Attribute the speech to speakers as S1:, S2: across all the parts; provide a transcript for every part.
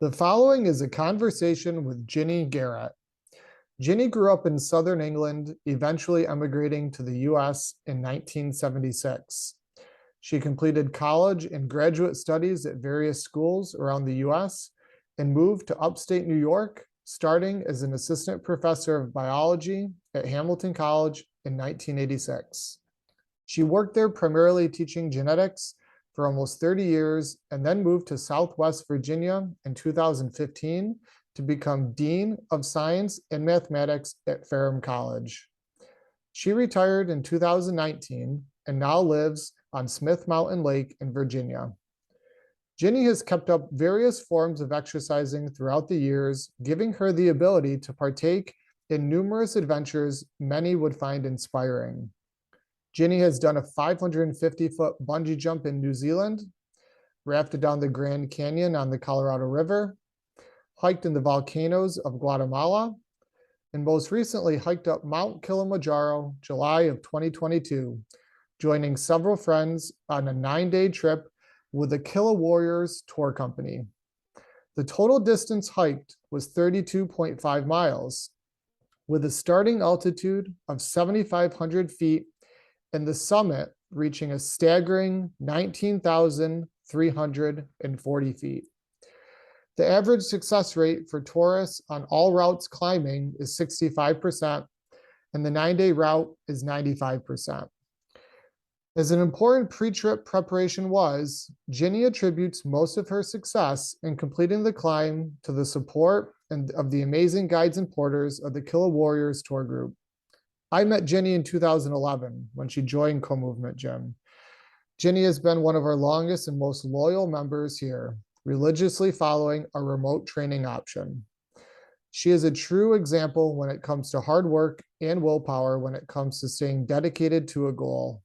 S1: The following is a conversation with Jinnie Garrett. Jinnie grew up in southern England, eventually emigrating to the US in 1976. She completed college and graduate studies at various schools around the US and moved to upstate New York, starting as an assistant professor of biology at Hamilton College in 1986. She worked there primarily teaching genetics for almost 30 years and then moved to Southwest Virginia in 2015 to become Dean of Science and Mathematics at Ferrum College. She retired in 2019 and now lives on Smith Mountain Lake in Virginia. Jinnie has kept up various forms of exercising throughout the years, giving her the ability to partake in numerous adventures many would find inspiring. Jinnie has done a 550-foot bungee jump in New Zealand, rafted down the Grand Canyon on the Colorado River, hiked in the volcanoes of Guatemala, and most recently hiked up Mt Kilimanjaro July of 2022, joining several friends on a 9-day trip with the Kiliwarriors tour company. The total distance hiked was 32.5 miles, with a starting altitude of 7,500 feet and the summit reaching a staggering 19,340 feet. The average success rate for tourists on all routes climbing is 65%, and the 9-day route is 95%. As an important pre-trip preparation was, Jinnie attributes most of her success in completing the climb to the support of the amazing guides and porters of the Kiliwarriors tour group. I met Jinnie in 2011 when she joined Co-Movement Gym. Jinnie has been one of our longest and most loyal members here, religiously following a remote training option. She is a true example when it comes to hard work and willpower when it comes to staying dedicated to a goal.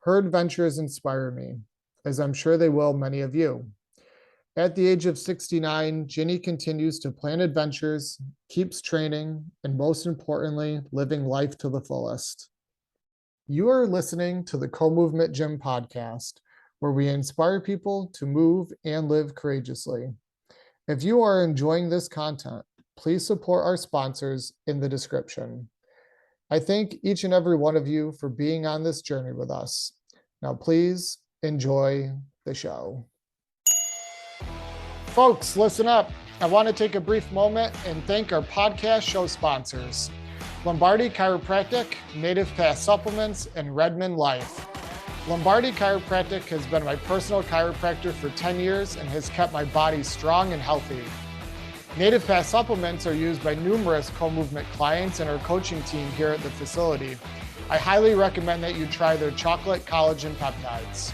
S1: Her adventures inspire me, as I'm sure they will many of you. At the age of 69, Jinnie continues to plan adventures, keeps training, and most importantly, living life to the fullest. You are listening to the Co-Movement Gym podcast, where we inspire people to move and live courageously. If you are enjoying this content, please support our sponsors in the description. I thank each and every one of you for being on this journey with us. Now, please enjoy the show. Folks, listen up. I want to take a brief moment and thank our podcast show sponsors, Lombardi Chiropractic, Native Path Supplements, and Redmond Life. Lombardi Chiropractic has been my personal chiropractor for 10 years and has kept my body strong and healthy. Native Path Supplements are used by numerous Co-Movement clients and our coaching team here at the facility. I highly recommend that you try their chocolate collagen peptides.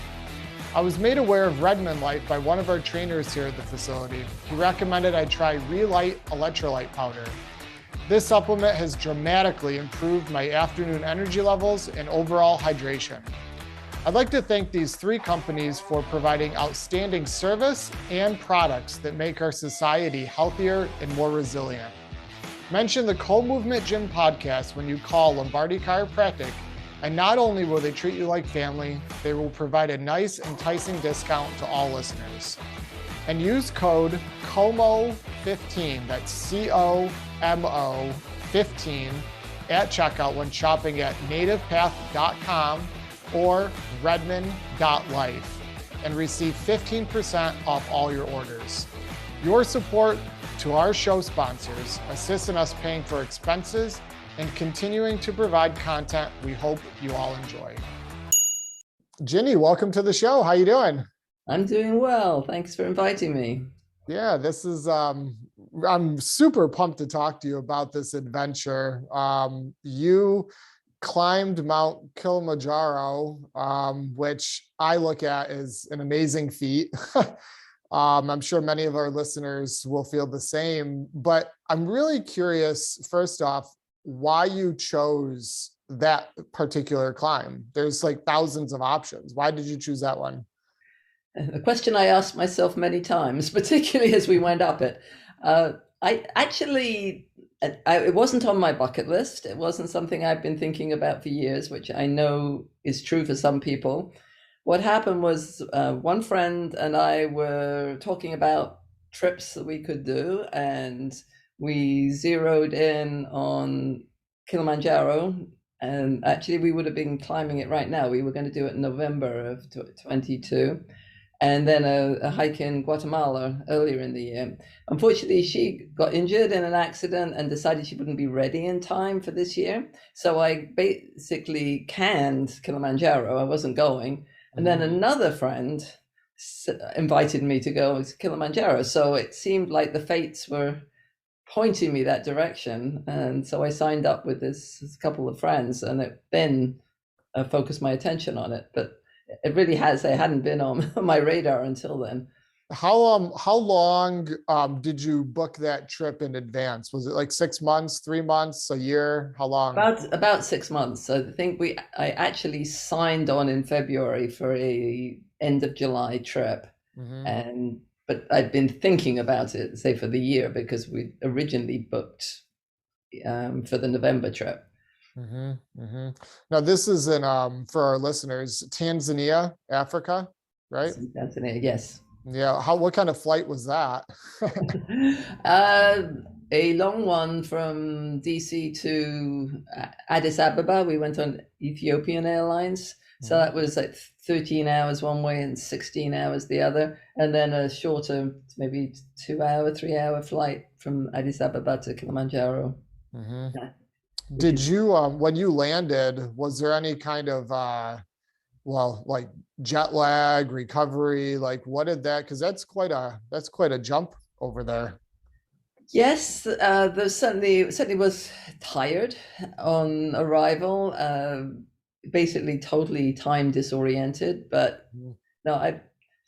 S1: I was made aware of Redmond Life by one of our trainers here at the facility. He recommended I try Relight electrolyte powder. This supplement has dramatically improved my afternoon energy levels and overall hydration. I'd like to thank these 3 companies for providing outstanding service and products that make our society healthier and more resilient. Mention the Co-Movement Gym podcast when you call Lombardi Chiropractic, and not only will they treat you like family, they will provide a nice, enticing discount to all listeners. And use code COMO15, that's C-O-M-O 15, at checkout when shopping at nativepath.com or redmond.life and receive 15% off all your orders. Your support to our show sponsors assists in us paying for expenses and continuing to provide content we hope you all enjoy. Jinnie, welcome to the show. How you doing?
S2: I'm doing well. Thanks for inviting me.
S1: Yeah, this is, I'm super pumped to talk to you about this adventure. You climbed Mount Kilimanjaro, which I look at as an amazing feat. I'm sure many of our listeners will feel the same, but I'm really curious, first off, why you chose that particular climb. There's like thousands of options. Why did you choose that one?
S2: A question I asked myself many times, particularly as we went up it. It wasn't on my bucket list. It wasn't something I've been thinking about for years, which I know is true for some people. What happened was one friend and I were talking about trips that we could do, and we zeroed in on Kilimanjaro. And actually, we would have been climbing it right now. We were going to do it in November of 22, and then a hike in Guatemala earlier in the year. Unfortunately, she got injured in an accident and decided she wouldn't be ready in time for this year. So I basically canned Kilimanjaro. I wasn't going. And then another friend invited me to go to Kilimanjaro. So it seemed like the fates were pointing me that direction. And so I signed up with this couple of friends, and it then focused my attention on it. But it really has, it hadn't been on my radar until then.
S1: How long did you book that trip in advance? Was it like 6 months, 3 months, a year? How long?
S2: About 6 months. I think I actually signed on in February for a end of July trip. But I'd been thinking about it, say, for the year, because we originally booked for the November trip.
S1: Now this is in for our listeners, Tanzania, Africa, right?
S2: Tanzania, yes.
S1: Yeah. What kind of flight was that?
S2: A long one from DC to Addis Ababa. We went on Ethiopian Airlines. So that was like 13 hours one way and 16 hours the other. And then a shorter, maybe 2-hour, 3-hour flight from Addis Ababa to Kilimanjaro.
S1: Did you, when you landed, was there any kind of, like jet lag, recovery? Like what did that, because that's quite a jump over there.
S2: Yes, there certainly was tired on arrival. Basically totally time disoriented, but no, I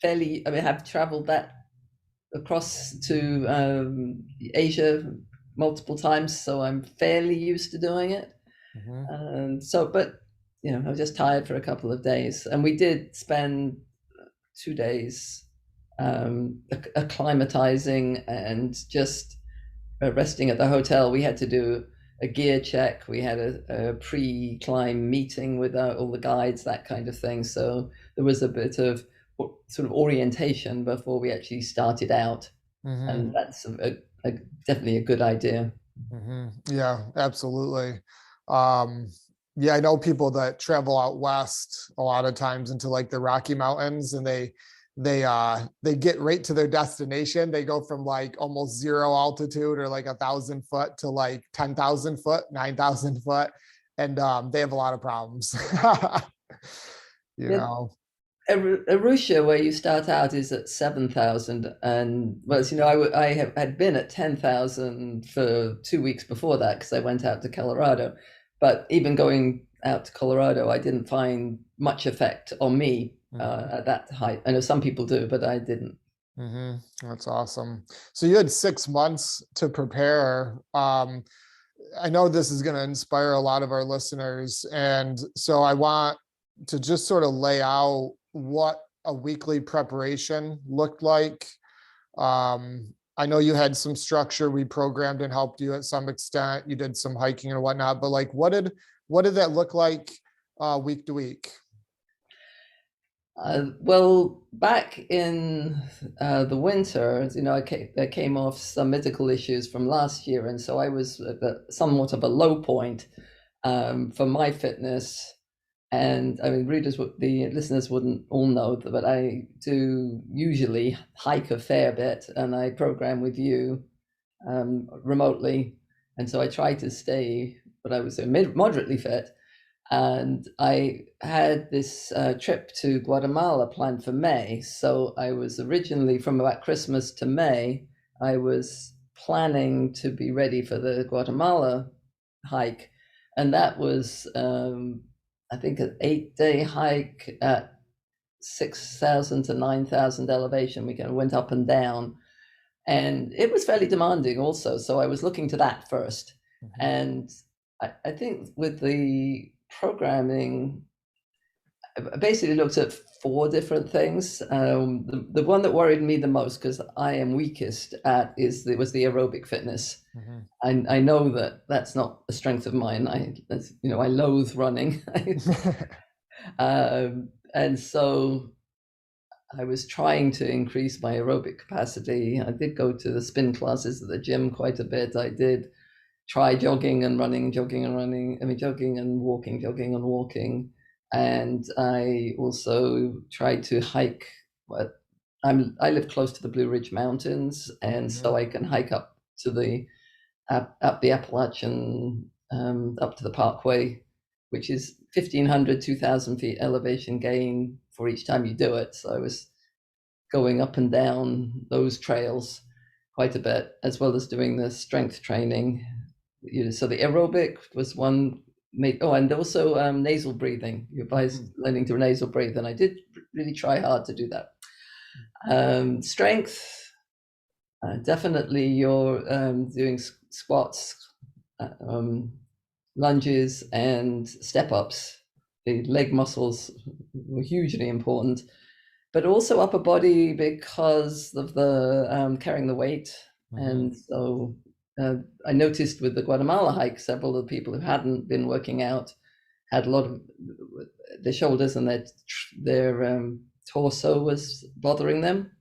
S2: have traveled that across to Asia multiple times, so I'm fairly used to doing it. But I was just tired for a couple of days, and we did spend 2 days acclimatizing and just resting at the hotel. We had to do a gear check. We had a pre-climb meeting with all the guides, that kind of thing. So there was a bit of sort of orientation before we actually started out. And that's definitely a good idea.
S1: Yeah, absolutely. Yeah, I know people that travel out west a lot of times into like the Rocky Mountains, and they get right to their destination. They go from like almost zero altitude or like 1,000 foot to like 10,000 foot, 9,000 foot. And they have a lot of problems.
S2: Arusha, where you start out, is at 7,000. And I had been at 10,000 for 2 weeks before that, because I went out to Colorado. But even going out to Colorado, I didn't find much effect on me at that height. I know some people do, but I didn't.
S1: That's awesome. So you had 6 months to prepare. I know this is going to inspire a lot of our listeners. And so I want to just sort of lay out what a weekly preparation looked like. I know you had some structure. We programmed and helped you at some extent. You did some hiking and whatnot, but like, what did that look like week to week?
S2: Well, back in the winter, I came off some medical issues from last year, and so I was at somewhat of a low point for my fitness. And I mean, the listeners wouldn't all know that, but I do usually hike a fair bit, and I program with you remotely, and so I try to stay, but I was moderately fit. And I had this trip to Guatemala planned for May. So I was originally, from about Christmas to May, I was planning to be ready for the Guatemala hike. And that was, I think, an 8-day hike at 6,000 to 9,000 elevation. We kind of went up and down. And it was fairly demanding also. So I was looking to that first. And I think with the programming, I basically looked at 4 different things. The one that worried me the most, because I am weakest at, was the aerobic fitness. I know that that's not a strength of mine. I loathe running. And so I was trying to increase my aerobic capacity. I did go to the spin classes at the gym quite a bit. I did try jogging and running, jogging and running. I mean, jogging and walking, jogging and walking. And I also tried to hike. But I live close to the Blue Ridge Mountains, and so I can hike up to the up the Appalachian, up to the Parkway, which is 1,500, 2,000 feet elevation gain for each time you do it. So I was going up and down those trails quite a bit, as well as doing the strength training. So the aerobic was one. And also nasal breathing. Your body's learning to nasal breathe, and I did really try hard to do that. Strength, definitely you're doing squats, lunges, and step-ups. The leg muscles were hugely important, but also upper body because of the carrying the weight. And so I noticed with the Guatemala hike, several of the people who hadn't been working out had a lot of their shoulders and their torso was bothering them.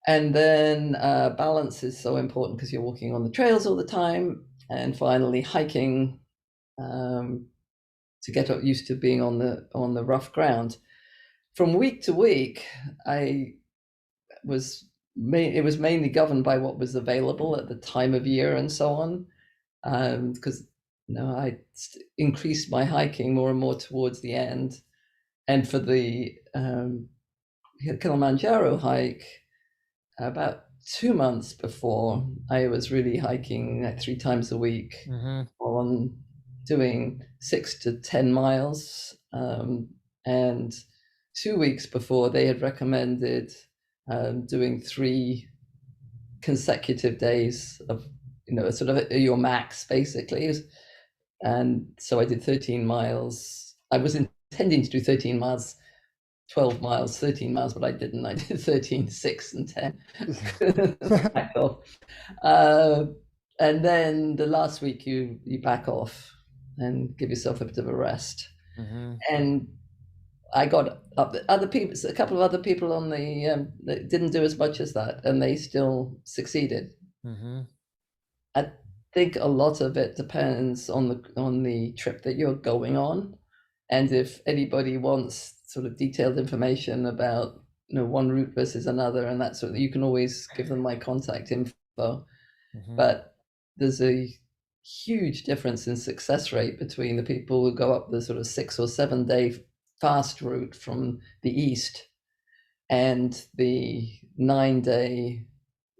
S2: And then balance is so important because you're walking on the trails all the time. And finally, hiking to get used to being on the rough ground. From week to week, it was mainly governed by what was available at the time of year and so on, because I increased my hiking more and more towards the end. And for the Kilimanjaro hike, about 2 months before, I was really hiking like 3 times a week on doing 6 to 10 miles. And 2 weeks before, they had recommended doing 3 consecutive days of, sort of your max, basically. And so I did 13 miles. I was intending to do 13 miles, 12 miles, 13 miles, but I didn't. I did 13, 6, and 10. Back off. And then the last week you back off and give yourself a bit of a rest. And I got up a couple of other people on the that didn't do as much as that, and they still succeeded. I think a lot of it depends on the trip that you're going on, and if anybody wants sort of detailed information about one route versus another and that sort of, you can always give them my contact info. But there's a huge difference in success rate between the people who go up the sort of 6 or 7 day fast route from the east and the 9 day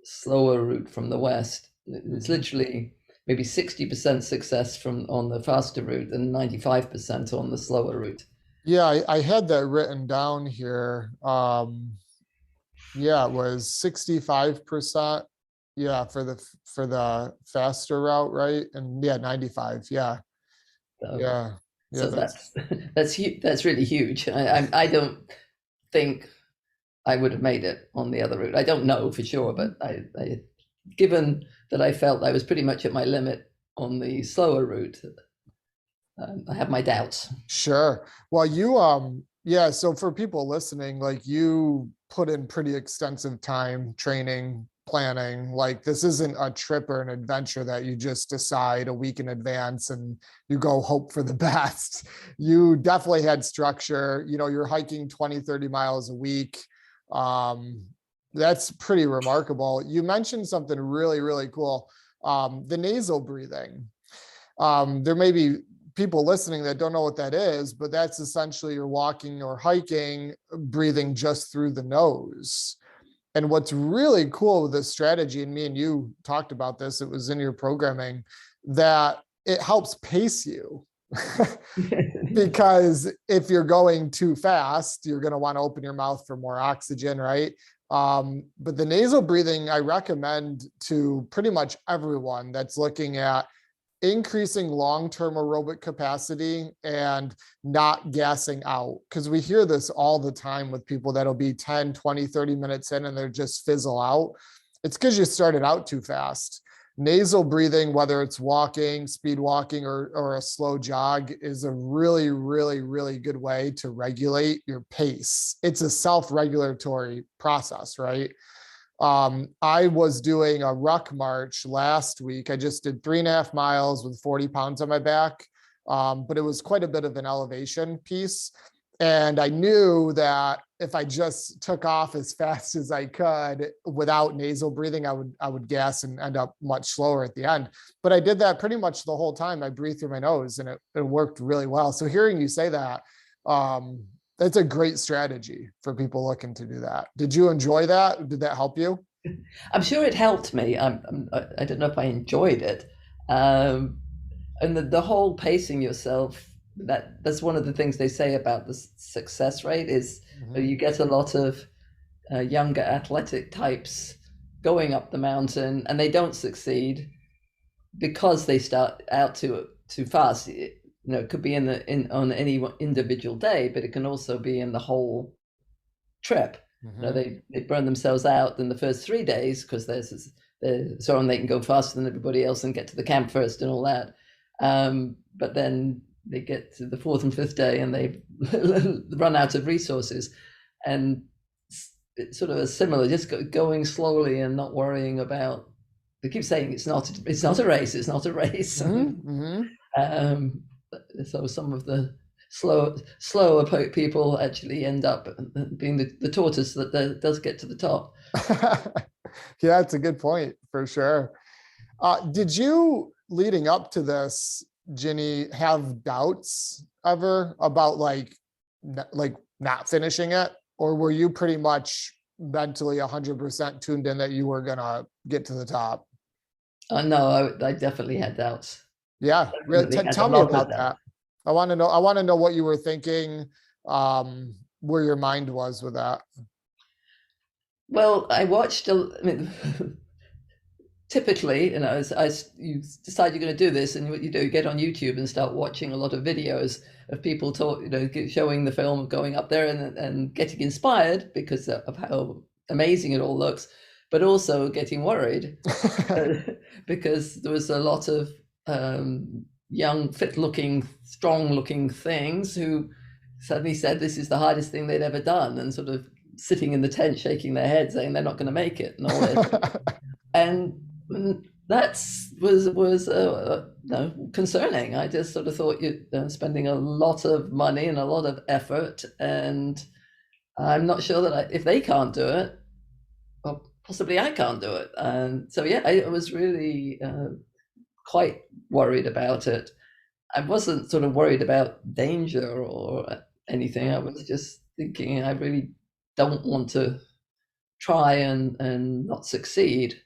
S2: slower route from the west. It's literally maybe 60% success on the faster route and 95% on the slower route.
S1: Yeah, I had that written down here. Yeah, it was 65%. Yeah, for the faster route, right? And 95. Yeah.
S2: So that's really huge. I don't think I would have made it on the other route. I don't know for sure, but I given that I felt I was pretty much at my limit on the slower route, I have my doubts.
S1: Sure. Well, so for people listening, like, you put in pretty extensive time training, planning. Like, this isn't a trip or an adventure that you just decide a week in advance and you go hope for the best. You definitely had structure. You're hiking 20, 30 miles a week. That's pretty remarkable. You mentioned something really, really cool. The nasal breathing. There may be people listening that don't know what that is, but that's essentially you're walking or hiking, breathing just through the nose. And what's really cool with this strategy, and me and you talked about this, it was in your programming, that it helps pace you. Because if you're going too fast, you're going to want to open your mouth for more oxygen, right? But the nasal breathing, I recommend to pretty much everyone that's looking at increasing long-term aerobic capacity and not gassing out. Because we hear this all the time with people that'll be 10, 20, 30 minutes in and they're just fizzle out. It's because you started out too fast. nasal breathing, whether it's walking, speed walking, or a slow jog, is a really, really, really good way to regulate your pace. It's a self-regulatory process, right? I was doing a ruck march last week. I just did 3.5 miles with 40 pounds on my back. But it was quite a bit of an elevation piece. And I knew that if I just took off as fast as I could without nasal breathing, I would gas and end up much slower at the end. But I did that pretty much the whole time. I breathed through my nose, and it worked really well. So hearing you say that, that's a great strategy for people looking to do that. Did you enjoy that? Did that help you?
S2: I'm sure it helped me. I don't know if I enjoyed it. And the whole pacing yourself, that's one of the things they say about the success rate is you get a lot of younger athletic types going up the mountain, and they don't succeed because they start out too fast. It could be on any individual day, but it can also be in the whole trip. They burn themselves out in the first 3 days because they're so on they can go faster than everybody else and get to the camp first and all that. But then they get to the 4th and 5th day and they run out of resources. And it's sort of a similar, just going slowly and not worrying about. They keep saying it's not a race. It's not a race. So some of the slower people actually end up being the tortoise that does get to the top.
S1: Yeah, that's a good point for sure. Did you, leading up to this, Jinnie, have doubts ever about like not finishing it, or were you pretty much mentally 100% tuned in that you were gonna get to the top?
S2: No, I definitely had doubts.
S1: Yeah, tell me about that. I want to know what you were thinking, where your mind was with that.
S2: Well, I watched. Typically, you decide you're going to do this, and what you do, you get on YouTube and start watching a lot of videos of people showing the film of going up there and getting inspired because of how amazing it all looks, but also getting worried because there was a lot of young, fit-looking, strong-looking things who suddenly said this is the hardest thing they'd ever done, and sort of sitting in the tent shaking their head saying they're not going to make it and all this. And that was concerning. I just sort of thought you're spending a lot of money and a lot of effort, and I'm not sure that if they can't do it, well, possibly I can't do it. And so yeah, I was really quite worried about it. I wasn't sort of worried about danger or anything. I was just thinking I really don't want to try and not succeed.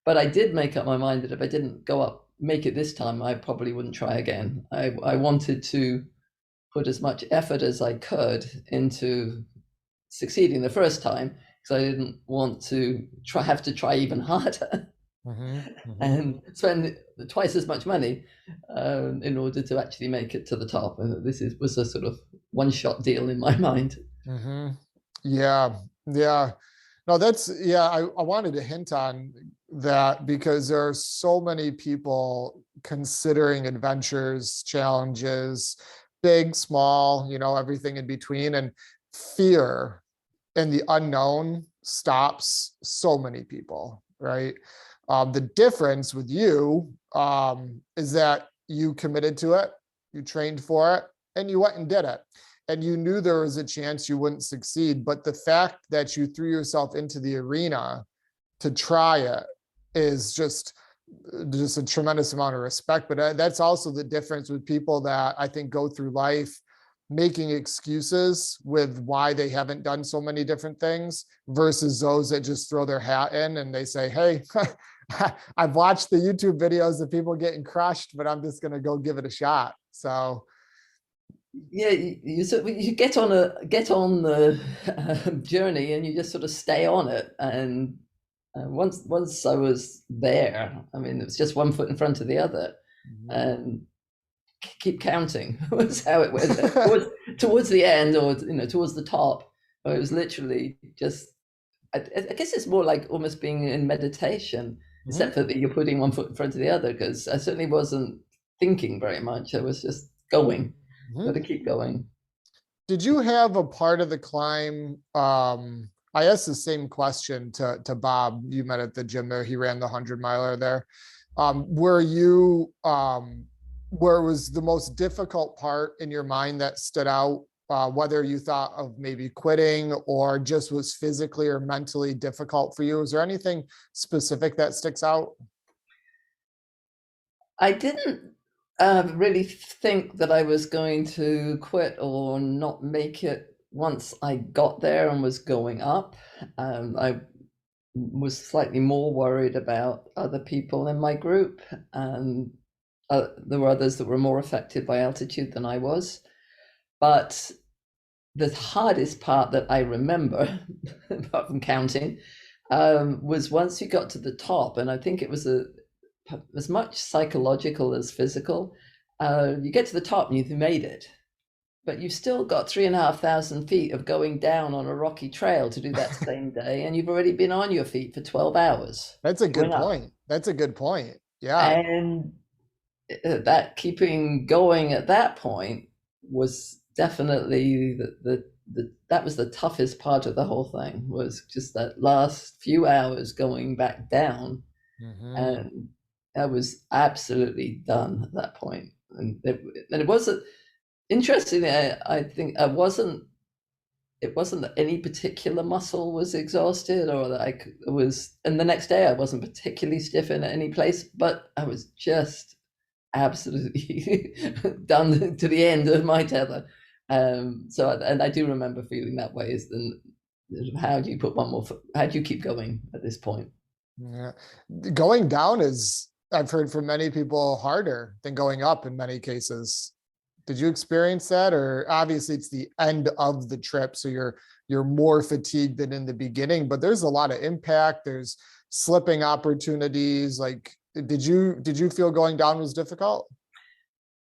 S2: But I did make up my mind that if I didn't make it this time, I probably wouldn't try again. I wanted to put as much effort as I could into succeeding the first time, because I didn't want to have to try even harder and spend twice as much money in order to actually make it to the top. And this was a sort of one-shot deal in my mind.
S1: Yeah. No, I wanted to hint on that because there are so many people considering adventures, challenges, big, small, everything in between, and fear and the unknown stops so many people, right? The difference with you is that you committed to it, you trained for it, and you went and did it. And you knew there was a chance you wouldn't succeed. But the fact that you threw yourself into the arena to try it is just a tremendous amount of respect. But that's also the difference with people that I think go through life making excuses with why they haven't done so many different things versus those that just throw their hat in and they say, hey, I've watched the YouTube videos of people getting crushed, but I'm just going to go give it a shot. So
S2: yeah, you get on the journey and you just sort of stay on it. And once I was there, I mean, it was just one foot in front of the other, and keep counting was how it went. towards the end, or towards the top. It was literally just. I guess it's more like almost being in meditation.
S1: Mhm.
S2: except for that you're putting one foot in front of the other, because I certainly wasn't thinking very much. I was just going, got
S1: Mhm.
S2: to keep going.
S1: Did you have a part of the climb? I asked the same question to Bob. You met at the gym there. He ran the 100 miler there. Were you where was the most difficult part in your mind that stood out? Whether you thought of maybe quitting or just was physically or mentally difficult for you? Is there anything specific that sticks out?
S2: I didn't really think that I was going to quit or not make it once I got there and was going up. I was slightly more worried about other people in my group, and there were others that were more affected by altitude than I was. But the hardest part that I remember, apart from counting, was once you got to the top, and I think it was as much psychological as physical. You get to the top and you've made it, but you've still got 3,500 feet of going down on a rocky trail to do that same day, and you've already been on your feet for 12 hours
S1: That's a good
S2: going up.
S1: point. That's a good point. Yeah.
S2: And that keeping going at that point was definitely that was the toughest part of the whole thing, was just that last few hours going back down.
S1: Hmm.
S2: And I was absolutely done at that point. And it wasn't, interestingly, I think it wasn't that any particular muscle was exhausted or that was, and the next day I wasn't particularly stiff in any place, but I was just absolutely done to the end of my tether. So, and I do remember feeling that way. Is then how do you put one more foot? How do you keep going at this point?
S1: Yeah. Going down is, I've heard from many people, harder than going up in many cases. Did you experience that? Or obviously it's the end of the trip, so you're more fatigued than in the beginning, but there's a lot of impact. There's slipping opportunities. Like, did you feel going down was difficult?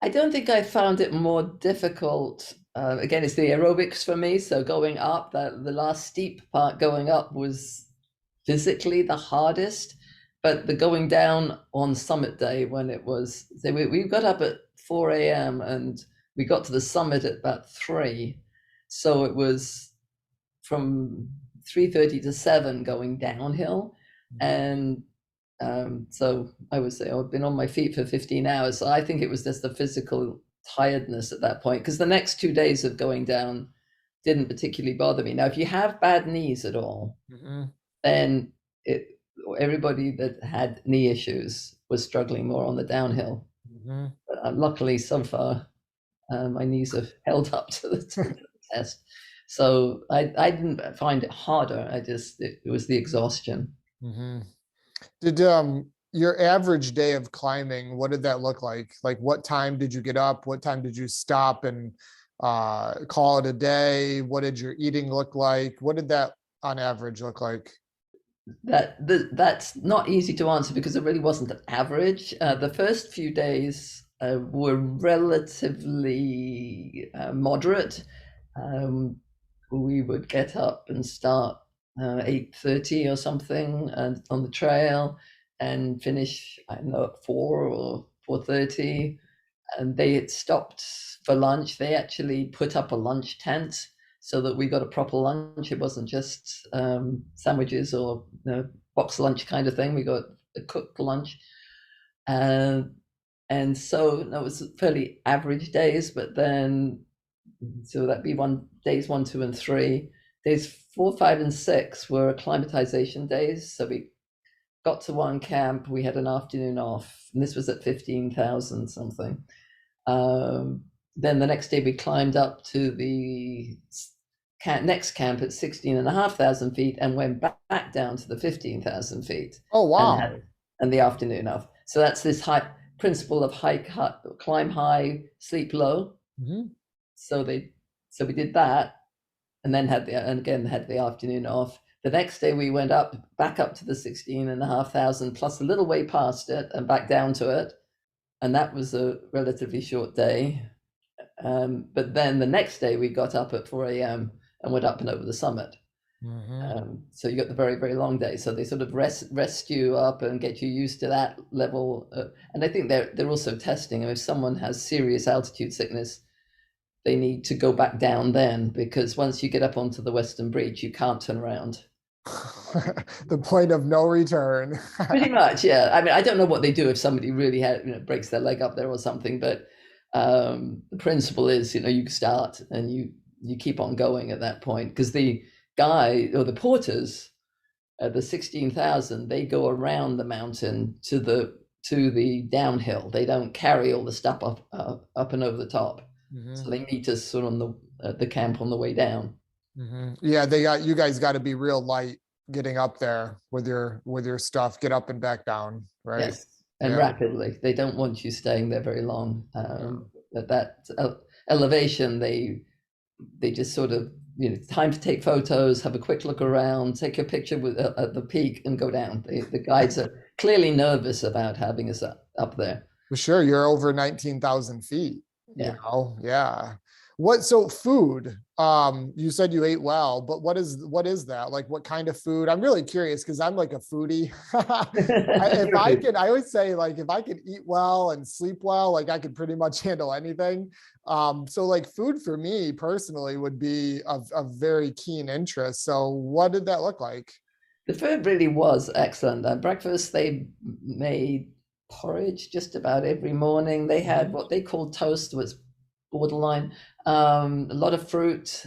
S2: I don't think I found it more difficult. Again, it's the aerobics for me. So going up, the last steep part going up was physically the hardest, but the going down on summit day, when it was, so we got up at 4 a.m. and we got to the summit at about 3. So it was from 3:30 to 7 going downhill. And so I would say I've been on my feet for 15 hours. So I think it was just the physical tiredness at that point, because the next 2 days of going down didn't particularly bother me. Now, if you have bad knees at all,
S1: Mhm.
S2: then it everybody that had knee issues was struggling more on the downhill.
S1: Mhm.
S2: But luckily, so far, my knees have held up to the test. So I didn't find it harder. It was the exhaustion.
S1: Mhm. Did your average day of climbing, what did that look like? Like, what time did you get up? What time did you stop and call it a day? What did your eating look like? What did that on average look like?
S2: That's not easy to answer, because it really wasn't an average. The first few days were relatively moderate. Um, we would get up and start 8:30 or something and on the trail, and finish, I don't know, at 4 or 4:30. And they had stopped for lunch. They actually put up a lunch tent so that we got a proper lunch. It wasn't just sandwiches or box lunch kind of thing. We got a cooked lunch. And so that was fairly average days. But then, so that'd be days 1, 2, and 3. Days 4, 5, and 6 were acclimatization days. So we got to one camp, we had an afternoon off, and this was at 15,000 something. Then the next day we climbed up to the next camp at 16,500 feet and went back down to the 15,000 feet,
S1: Oh,
S2: and
S1: wow.
S2: had the afternoon off. So that's this high principle of climb high, sleep low.
S1: Mhm.
S2: So we did that, and then and again had the afternoon off. The next day we went back up to the 16,500 plus a little way past it and back down to it, and that was a relatively short day. But then the next day we got up at 4 a.m. and went up and over the summit.
S1: Mm-hmm.
S2: So you got the very, very long day. So they sort of rest you up and get you used to that level. And I think they're also testing. If someone has serious altitude sickness, they need to go back down then, because once you get up onto the Western Breach, you can't turn around.
S1: The point of no return.
S2: Pretty much, yeah. I mean, I don't know what they do if somebody really breaks their leg up there or something, but the principle is, you start and you keep on going at that point, because the guy or the porters at the 16,000, they go around the mountain to the downhill. They don't carry all the stuff up and over the top.
S1: Mm-hmm.
S2: So they meet us sort of on the camp on the way down.
S1: Mm-hmm. Yeah, you guys got to be real light getting up there with your stuff. Get up and back down, right?
S2: Yes, and
S1: Yeah.
S2: rapidly. They don't want you staying there very long. At that elevation, they just sort of, time to take photos, have a quick look around, take a picture at the peak, and go down. The guides are clearly nervous about having us up there.
S1: For sure, you're over 19,000 feet.
S2: Yeah.
S1: Yeah. So food, you said you ate well, but what is that? Like, what kind of food? I'm really curious because I'm like a foodie. I always say, like, if I could eat well and sleep well, like I could pretty much handle anything. So like food for me personally would be of very keen interest. So what did that look like?
S2: The food really was excellent. At breakfast, they made porridge just about every morning. They had what they called toast, was borderline. A lot of fruit,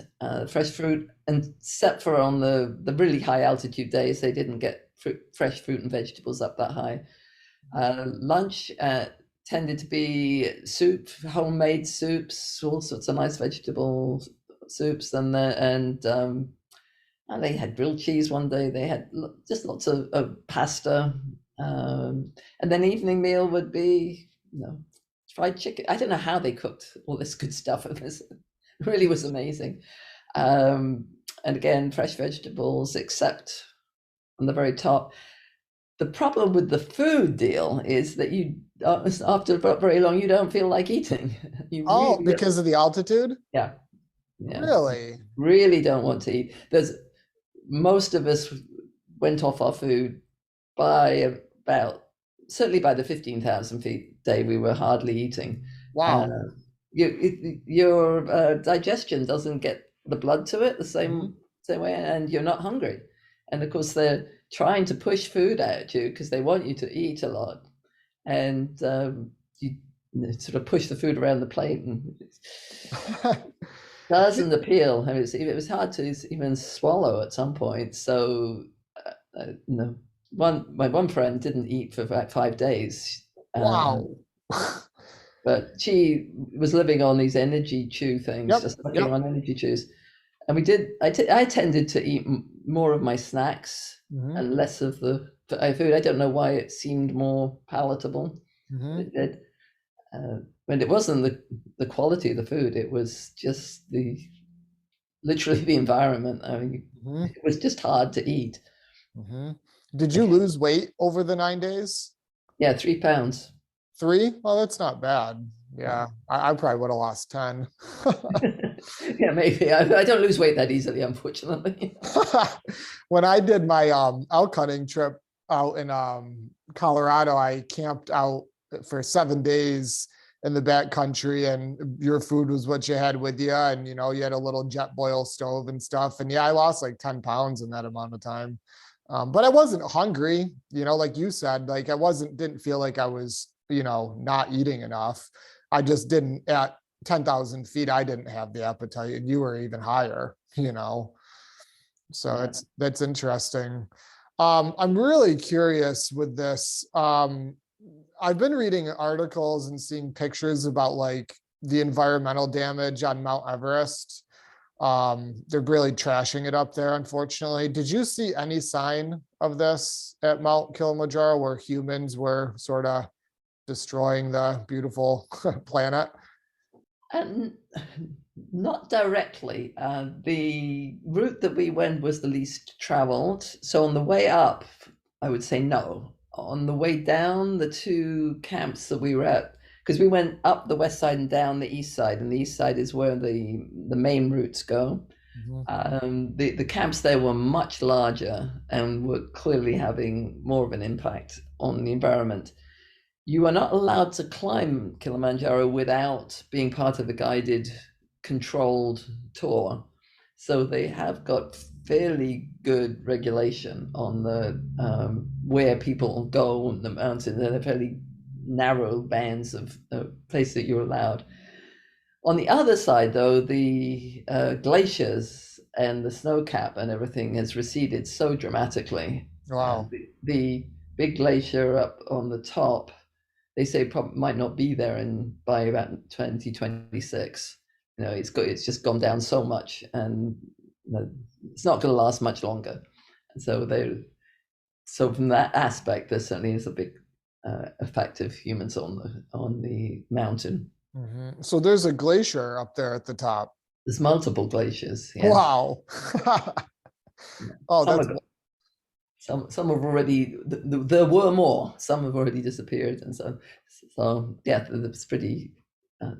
S2: fresh fruit, and except for on the really high altitude days, they didn't get fresh fruit and vegetables up that high. Lunch tended to be soup, homemade soups, all sorts of nice vegetable soups, and they had grilled cheese one day. They had just lots of pasta, and then evening meal would be, fried chicken. I don't know how they cooked all this good stuff. It really was amazing. And again, fresh vegetables, except on the very top. The problem with the food deal is that you, after very long, you don't feel like eating.
S1: Because of the altitude?
S2: Yeah.
S1: Really
S2: don't want to eat. Most of us went off our food by certainly by the 15,000 feet day, we were hardly eating.
S1: Wow.
S2: Your digestion doesn't get the blood to it the same way, and you're not hungry. And of course, they're trying to push food at you because they want you to eat a lot. And you sort of push the food around the plate, and it doesn't appeal. I mean, it was hard to even swallow at some point. So, my one friend didn't eat for about 5 days.
S1: Wow.
S2: But she was living on these energy chew things, just looking on energy chews. And I tended to eat more of my snacks and less of the food. I don't know why it seemed more palatable. It did. And it wasn't the quality of the food. It was just literally the environment. I mean, it was just hard to eat.
S1: Did you lose weight over the 9 days?
S2: Yeah, 3 pounds.
S1: 3? Well, that's not bad. Yeah, I probably would have lost 10.
S2: Yeah, maybe. I don't lose weight that easily, unfortunately.
S1: When I did my elk hunting trip out in Colorado, I camped out for 7 days in the back country, and your food was what you had with you, and you had a little jet boil stove and stuff. And yeah, I lost like 10 pounds in that amount of time. But I wasn't hungry, like you said. Like I didn't feel like I was, not eating enough. I just didn't, at 10,000 feet, I didn't have the appetite, and you were even higher, So that's interesting. I'm really curious with this. I've been reading articles and seeing pictures about like the environmental damage on Mount Everest. They're really trashing it up there, unfortunately. Did you see any sign of this at Mount Kilimanjaro where humans were sort of destroying the beautiful planet?
S2: Not directly. The route that we went was the least traveled. So on the way up, I would say no. On the way down, the 2 camps that we were at, because we went up the west side and down the east side, and the east side is where the main routes go.
S1: Mhm.
S2: The camps there were much larger and were clearly having more of an impact on the environment. You are not allowed to climb Kilimanjaro without being part of a guided, controlled tour. So they have got fairly good regulation on the where people go on the mountain. There are fairly narrow bands of place that you're allowed. On the other side, though, the glaciers and the snow cap and everything has receded so dramatically.
S1: Wow.
S2: The big glacier up on the top, they say probably might not be there by about 2026. It's just gone down so much, and it's not going to last much longer. And so from that aspect, there certainly is a big effect of humans on the mountain.
S1: So there's a glacier up there at the top.
S2: There's multiple glaciers. Yeah.
S1: Wow.
S2: Yeah.
S1: Oh,
S2: Some
S1: that's
S2: have some have already. There were more. Some have already disappeared, and so yeah, it's pretty. Uh,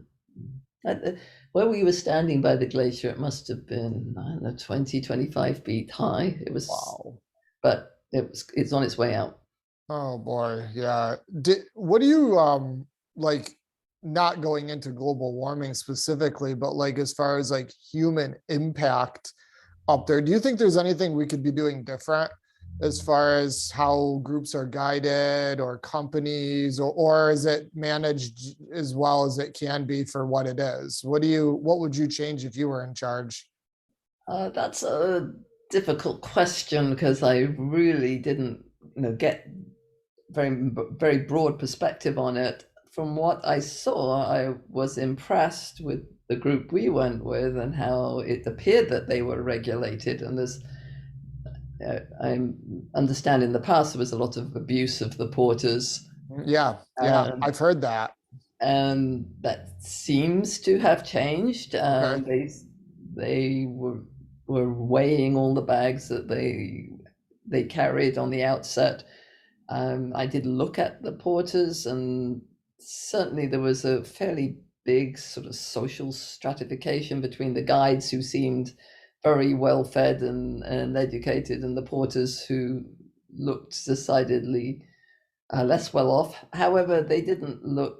S2: where we were standing by the glacier, it must have been, I don't know, 20, 25 feet high. It was,
S1: wow.
S2: but it's on its way out.
S1: Oh boy, yeah. What do you like, not going into global warming specifically, but like as far as like human impact up there, do you think there's anything we could be doing different as far as how groups are guided or companies, or is it managed as well as it can be for what it is? What would you change if you were in charge?
S2: That's a difficult question because I really didn't, get very broad perspective on it. From what I saw, I was impressed with the group we went with and how it appeared that they were regulated. And I understand in the past there was a lot of abuse of the porters,
S1: Yeah, yeah,
S2: um,
S1: I've heard that.
S2: and that seems to have changed.
S1: Okay.
S2: They were weighing all the bags that they carried on the outset. I did look at the porters, and certainly there was a fairly big sort of social stratification between the guides who seemed very well fed and educated, and the porters who looked decidedly less well off. However, they didn't look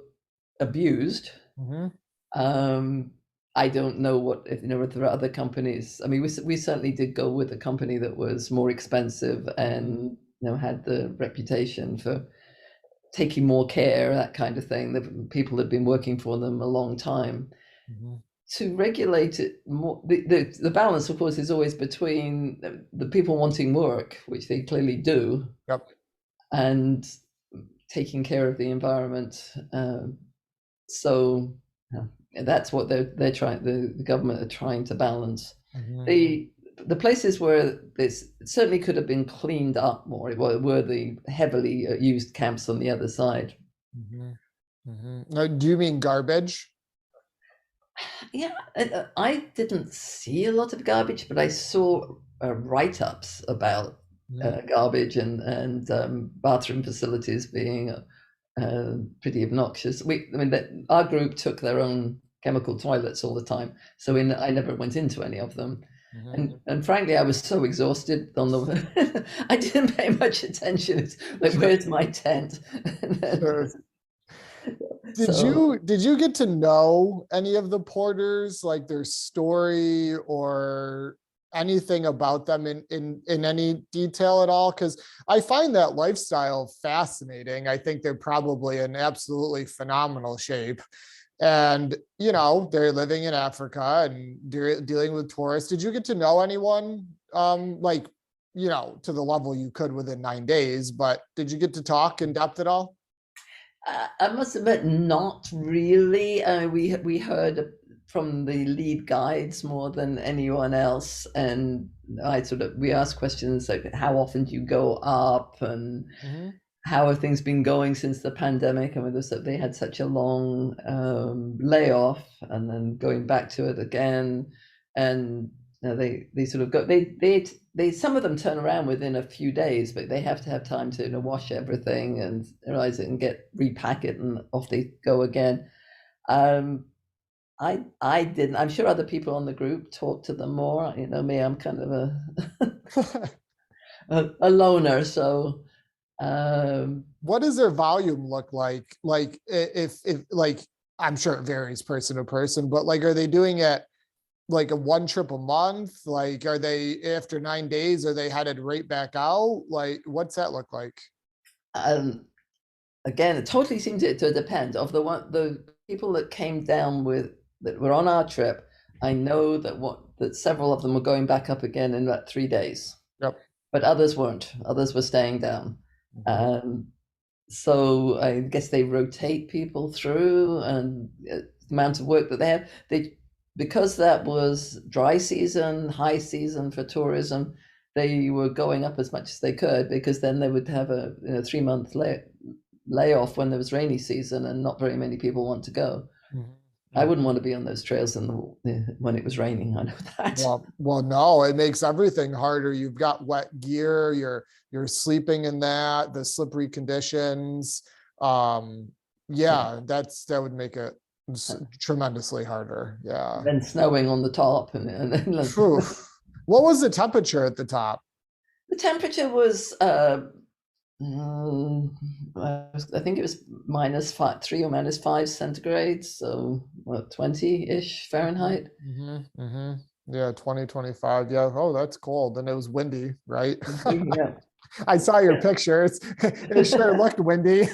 S2: abused.
S1: Mhm.
S2: Um, I don't know if there are other companies. I mean, we certainly did go with a company that was more expensive and had the reputation for taking more care, that kind of thing. The people had been working for them a long time.
S1: Mhm.
S2: To regulate it more, the balance, of course, is always between the people wanting work, which they clearly do,
S1: Yep.
S2: and taking care of the environment. So that's what they're trying. The government are trying to balance.
S1: Mhm.
S2: The places where this certainly could have been cleaned up more were the heavily used camps on the other side.
S1: Mhm. Mhm. Now, do you mean garbage?
S2: Yeah, I didn't see a lot of garbage, but I saw write-ups about
S1: Mhm.
S2: garbage and bathroom facilities being pretty obnoxious. I mean, our group took their own chemical toilets all the time, so I never went into any of them.
S1: Mhm.
S2: And frankly, I was so exhausted on the I didn't pay much attention. It's like, where's my tent?
S1: Sure.
S2: So
S1: Did you get to know any of the porters, like their story or anything about them in any detail at all? Because I find that lifestyle fascinating. I think they're probably in absolutely phenomenal shape. And they're living in Africa and dealing with tourists. Did you get to know anyone, like, to the level you could within 9 days, but did you get to talk in depth at all?
S2: I must admit, not really. We heard from the lead guides more than anyone else, and we asked questions like, "How often do you go up?" and
S1: Mhm.
S2: "How have things been going since the pandemic?" I mean, they had such a long layoff, and then going back to it again, and they sort of go they some of them turn around within a few days, but they have to have time to wash everything and sterilize it and repack it, and off they go again. Um, I didn't. I'm sure other people on the group talk to them more. You know me, I'm kind of a loner. So
S1: What does their volume look like? Like if like I'm sure it varies person to person, but like are they doing it like a one trip a month? Like are they after 9 days, are they headed right back out? Like what's that look like?
S2: um, again, it totally seemed to depend. Of the people that came down with that were on our trip, I know that several of them were going back up again in about 3 days,
S1: Yep.
S2: but others weren't. Others were staying down.
S1: Mhm.
S2: So I guess they rotate people through, and the amount of work that they have. Because that was dry season, high season for tourism, they were going up as much as they could, because then they would have a 3 month layoff when there was rainy season and not very many people want to go.
S1: Mhm.
S2: I wouldn't want to be on those trails when it was raining. I know that.
S1: Well, no, it makes everything harder. You've got wet gear, you're sleeping in that, the slippery conditions. Um,
S2: Yeah.
S1: yeah, that would make it tremendously harder. Yeah.
S2: Then snowing on the top, and
S1: Phew. What was the temperature at the top?
S2: the temperature was I think it was -3 or -5 centigrade, so what, 20-ish Fahrenheit.
S1: Mm-hmm. Yeah, 2025. Yeah. Oh, that's cold. And it was windy, right?
S2: Yeah.
S1: I saw your pictures. It sure looked windy.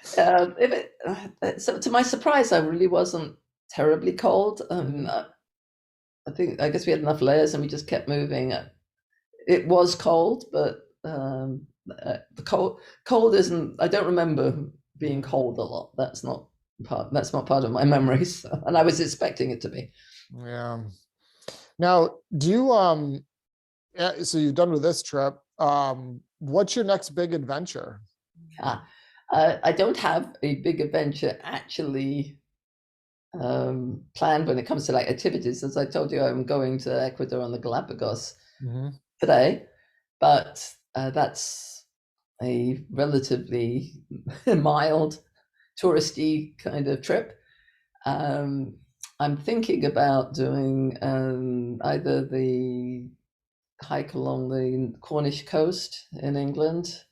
S2: So to my surprise, I really wasn't terribly cold. I guess we had enough layers and we just kept moving. It was cold, but the cold isn't. I don't remember being cold a lot. That's not part of my memories, and I was expecting it to be.
S1: Yeah. Now, do you so you've done with this trip. What's your next big adventure?
S2: I don't have a big adventure actually planned when it comes to like activities. As I told you, I'm going to Ecuador on the Galapagos
S1: Mhm.
S2: today, but that's a relatively mild touristy kind of trip. I'm thinking about doing either the hike along the Cornish coast in England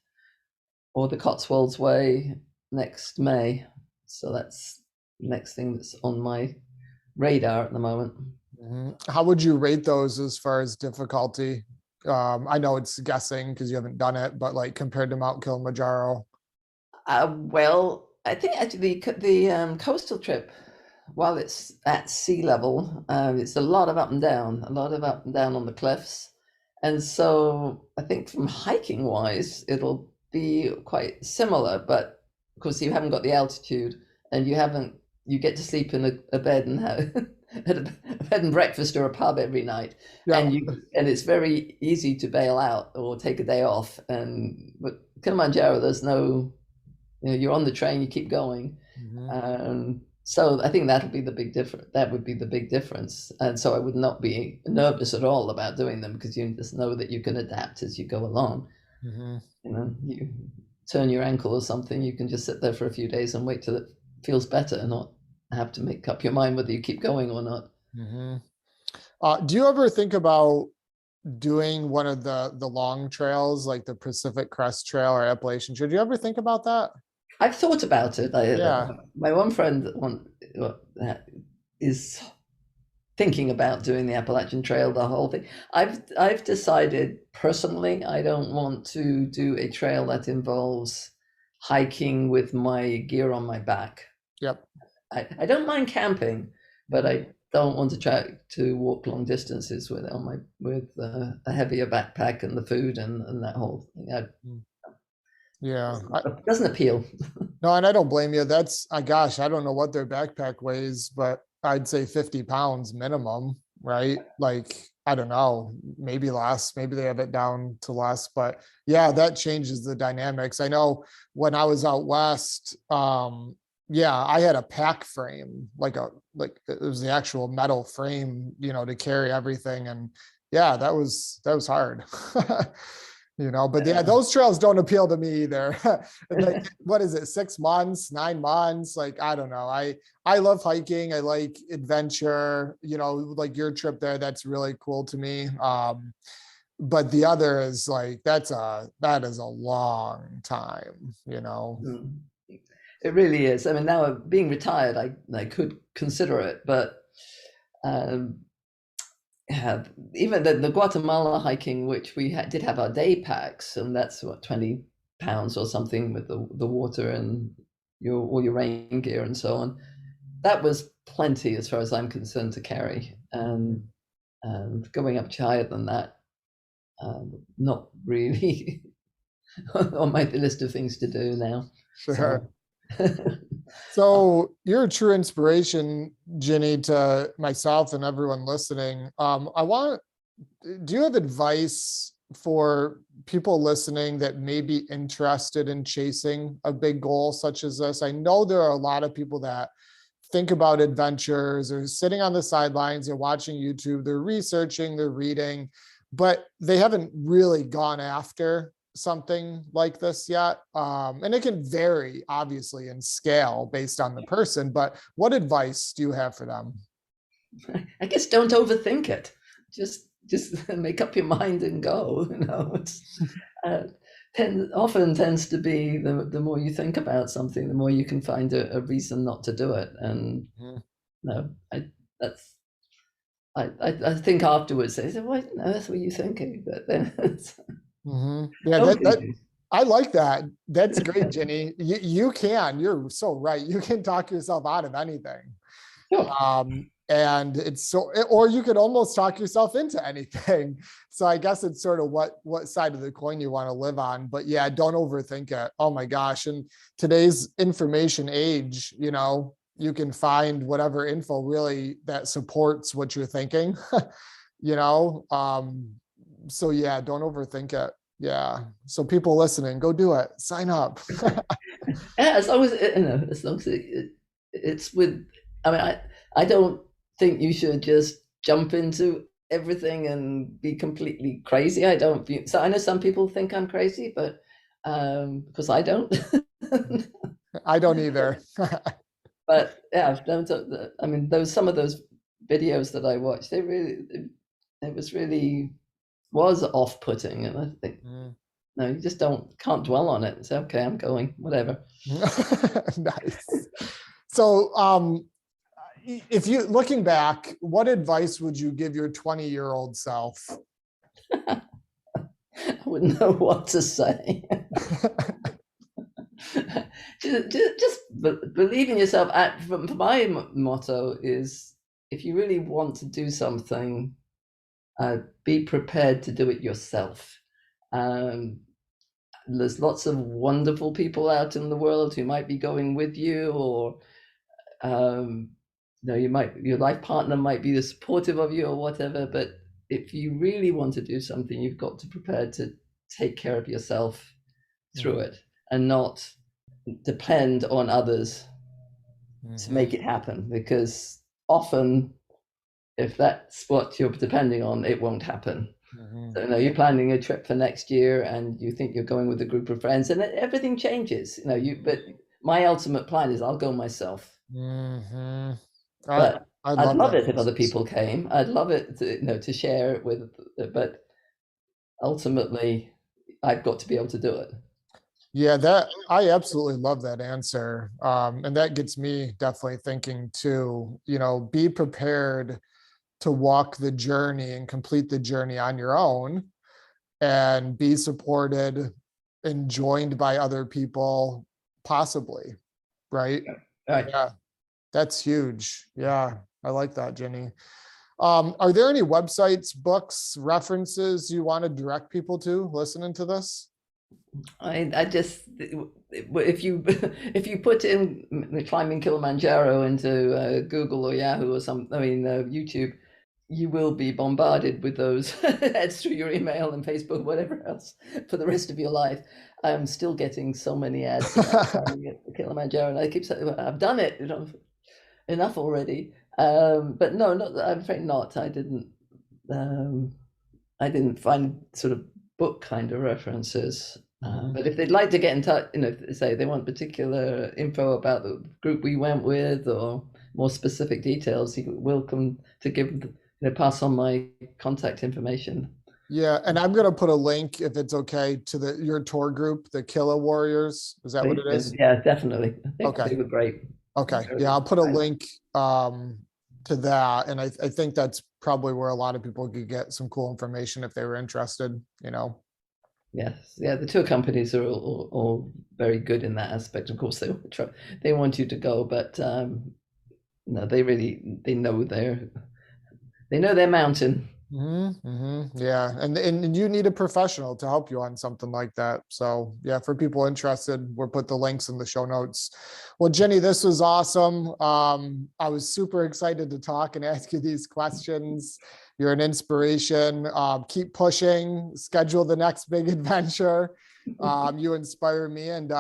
S2: or the Cotswolds Way next May. So that's the next thing that's on my radar at the moment.
S1: Mhm. How would you rate those as far as difficulty? I know it's guessing because you haven't done it, but like compared to Mount Kilimanjaro.
S2: Well, I think actually the coastal trip, while it's at sea level, it's a lot of up and down, a lot of up and down on the cliffs. And so I think from hiking wise, it'll be quite similar, but of course you haven't got the altitude, and you get to sleep in a bed and have a bed and breakfast or a pub every night.
S1: Yeah.
S2: And it's very easy to bail out or take a day off. But Kilimanjaro, there's no, you're on the train, you keep going.
S1: Mhm.
S2: So I think that'll be the big difference. That would be the big difference. And so I would not be nervous at all about doing them, because you just know that you can adapt as you go along.
S1: Mhm.
S2: You turn your ankle or something, you can just sit there for a few days and wait till it feels better, and not have to make up your mind whether you keep going or not.
S1: Mhm. Do you ever think about doing one of the long trails like the Pacific Crest Trail or Appalachian Trail? Do you ever think about that?
S2: I've thought about it.
S1: Yeah.
S2: My one friend is thinking about doing the Appalachian Trail, the whole thing. I've decided personally I don't want to do a trail that involves hiking with my gear on my back.
S1: Yep.
S2: I don't mind camping, but I don't want to try to walk long distances with a heavier backpack and the food and that whole thing.
S1: Yeah.
S2: It doesn't appeal.
S1: No, and I don't blame you. That's, gosh, I don't know what their backpack weighs, but I'd say 50 pounds minimum, right? Like, I don't know, maybe less, maybe they have it down to less, but yeah, that changes the dynamics. I know when I was out west, yeah, I had a pack frame, like it was the actual metal frame, to carry everything. And yeah, that was hard. But yeah, those trails don't appeal to me either. Like, what is it, 6 months, 9 months? Like, I don't know. I love hiking. I like adventure, like your trip there, that's really cool to me. But the other is like, that is a long time.
S2: Mm. It really is. I mean, now being retired, I could consider it, but um, yeah, even the Guatemala hiking, which we did have our day packs, and that's what, 20 pounds or something with the water and all your rain gear and so on. That was plenty as far as I'm concerned to carry. And going up higher than that, not really on my list of things to do now.
S1: Sure.
S2: So,
S1: So you're a true inspiration, Jinnie, to myself and everyone listening. Do you have advice for people listening that may be interested in chasing a big goal such as this? I know there are a lot of people that think about adventures or sitting on the sidelines, they're watching YouTube, they're researching, they're reading, but they haven't really gone after something like this yet. And it can vary, obviously, in scale based on the person, but what advice do you have for them?
S2: I guess don't overthink it. Just make up your mind and go. It's often tends to be the more you think about something, the more you can find a reason not to do it. And I think afterwards they say, "What on earth were you thinking?" But then
S1: Yeah, I like that. That's great, Jinnie. You're so right. You can talk yourself out of anything.
S2: sure.
S1: And or you could almost talk yourself into anything. So I guess it's sort of what side of the coin you want to live on. But yeah, don't overthink it. Oh my gosh. And today's information age, you can find whatever info really that supports what you're thinking, you know? So yeah, don't overthink it. Yeah. So people listening, go do it. Sign up.
S2: Yeah, as long as it's with. I mean, I don't think you should just jump into everything and be completely crazy. I don't. So I know some people think I'm crazy, but because I don't.
S1: I don't either.
S2: But yeah, I mean, some of those videos that I watched, it was really off-putting, and I think no, you just can't dwell on it. Say, okay, I'm going, whatever.
S1: Nice. So, if you looking back, what advice would you give your 20-year-old self?
S2: I wouldn't know what to say. just believe in yourself. My motto is, if you really want to do something, be prepared to do it yourself. There's lots of wonderful people out in the world who might be going with you, or your life partner might be supportive of you or whatever. But if you really want to do something, you've got to prepare to take care of yourself through it, and not depend on others to make it happen. Because often, if that's what you're depending on, it won't happen. So, you're planning a trip for next year, and you think you're going with a group of friends, and everything changes. But my ultimate plan is I'll go myself. But I'd love it if other people came. I'd love it to share it with, but ultimately, I've got to be able to do it.
S1: Yeah, I absolutely love that answer. And that gets me definitely thinking too, be prepared to walk the journey and complete the journey on your own, and be supported and joined by other people, possibly. Right?
S2: Right.
S1: Yeah, that's huge. Yeah, I like that, Jinnie. Are there any websites, books, references you want to direct people to listening to this?
S2: I just, if you put in climbing Kilimanjaro into Google or Yahoo or YouTube, you will be bombarded with those ads through your email and Facebook, whatever else, for the rest of your life. I'm still getting so many ads about climbing at Kilimanjaro, and I keep saying, I've done it, enough already. But no, I'm afraid not. I didn't find sort of book kind of references.
S1: Mhm.
S2: But if they'd like to get in touch, say they want particular info about the group we went with or more specific details, you're welcome to pass on my contact information.
S1: Yeah, and I'm gonna put a link if it's okay to your tour group, the Kiliwarriors. Is that what it is?
S2: Yeah, definitely. I think
S1: Okay.
S2: they were great.
S1: Okay. Yeah, I'll put a link to that. And I think that's probably where a lot of people could get some cool information if they were interested,
S2: Yes, yeah, the tour companies are all very good in that aspect. Of course, they want you to go, but no, they know their mountain.
S1: Yeah, and you need a professional to help you on something like that. So yeah, for people interested, we'll put the links in the show notes. Well, Jinnie, this was awesome. I was super excited to talk and ask you these questions. You're an inspiration. Keep pushing. Schedule the next big adventure. You inspire me, and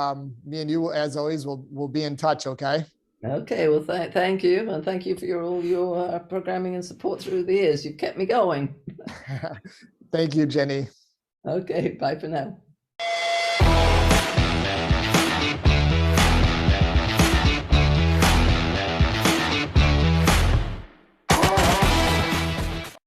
S1: me and you, as always, will be in touch. Okay.
S2: Okay, well, thank you, and thank you for all your programming and support through the years. You've kept me going.
S1: Thank you, Jinnie.
S2: Okay, bye for now.